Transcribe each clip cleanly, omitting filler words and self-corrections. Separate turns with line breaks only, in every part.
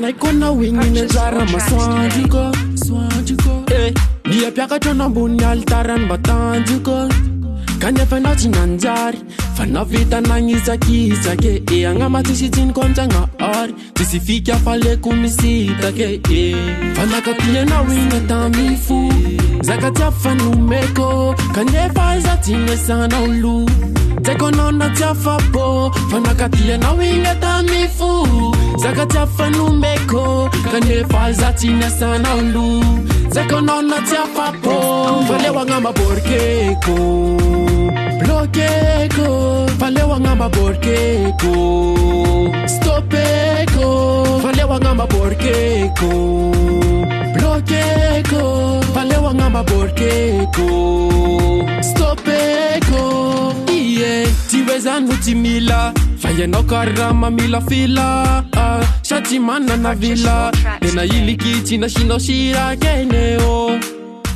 naikona wingine nzara masoandiko niapiakatra nambony altarany mbatanjiko kanefa anao tsy nanjary fa navita nagnizakizake agnamatisitsiniko amtsagna ary tsisy fika faleko misitake fa nakapianao igna tamifo zaka tiafy fanomeko kanefa iza tsy nesanao lo zaiko anao na tiafapo fa nakapianao igna tamifo zaka tiafy fanomeko kanefa iza tsy nesanao lo zaiko anao na tiafapo faleo agnamaborkeko bloqueko faleo agnamaborkeko stopeko faleo agnamaborkeko bloqueko faleo agnamaborkeko stopeko tiwezanu timila fayanao karaha mamila fila sady manana vila tena ilikitsy nasinao sirakeneo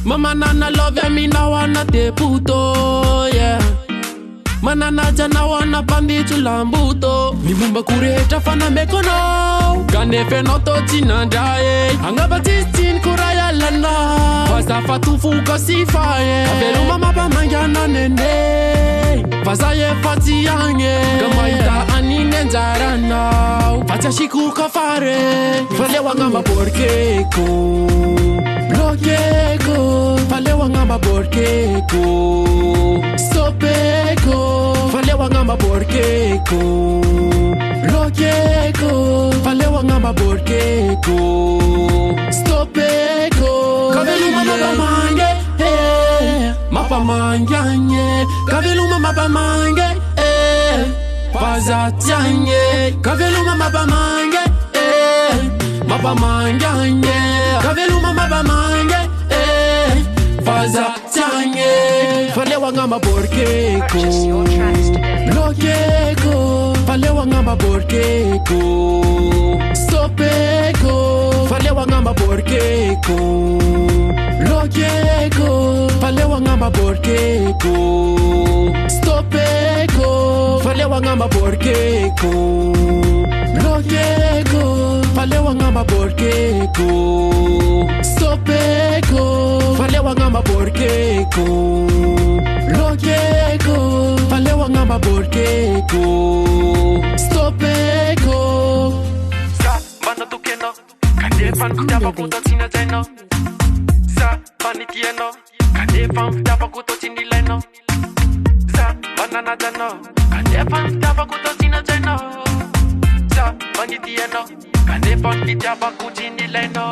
mamanana love aminao ana teputo manana janao ana panditso lambuto mimomba kurehetra fanamekonao kanefa anao to tsy nandrae agnabatsitsiny koraha ialana vaza fatofoka sy fae aveloma mampamangiana nene vaza efa tsy agny ka mahita aniny anjaranao fa tsy asikoka fare faleo agnamaborkeko bloqueko faleo agnamaborkeko stopeko faleo agnamaborkeko bloqueko faleo agnamaborkeko stopeko kaveluma mapamange mapamanganye kaveluma mapamange vazatianye kaveluma mapamange mapamanganye kaveluma mapamange vazatianye faleo agnamaborkeko bloqueko faleo agnamaborkeko stopeko faleo agnamaborkeko bloqueko faleo agnamaborkeko stopeko faleo agnamaborkeko bloqueko faleo agnamaborkeko stopeko faleo agnamaborkeko bloqueko faleo agnamaborkeko stopeko sa bana tukeno kandefan kutapa kutotsina zaino sa banitieno kandefan kutapa kutotsini leno sa banana jano kandefan kutapa kutotsina zaino sa banitieno kandefan kutapa kutotsini leno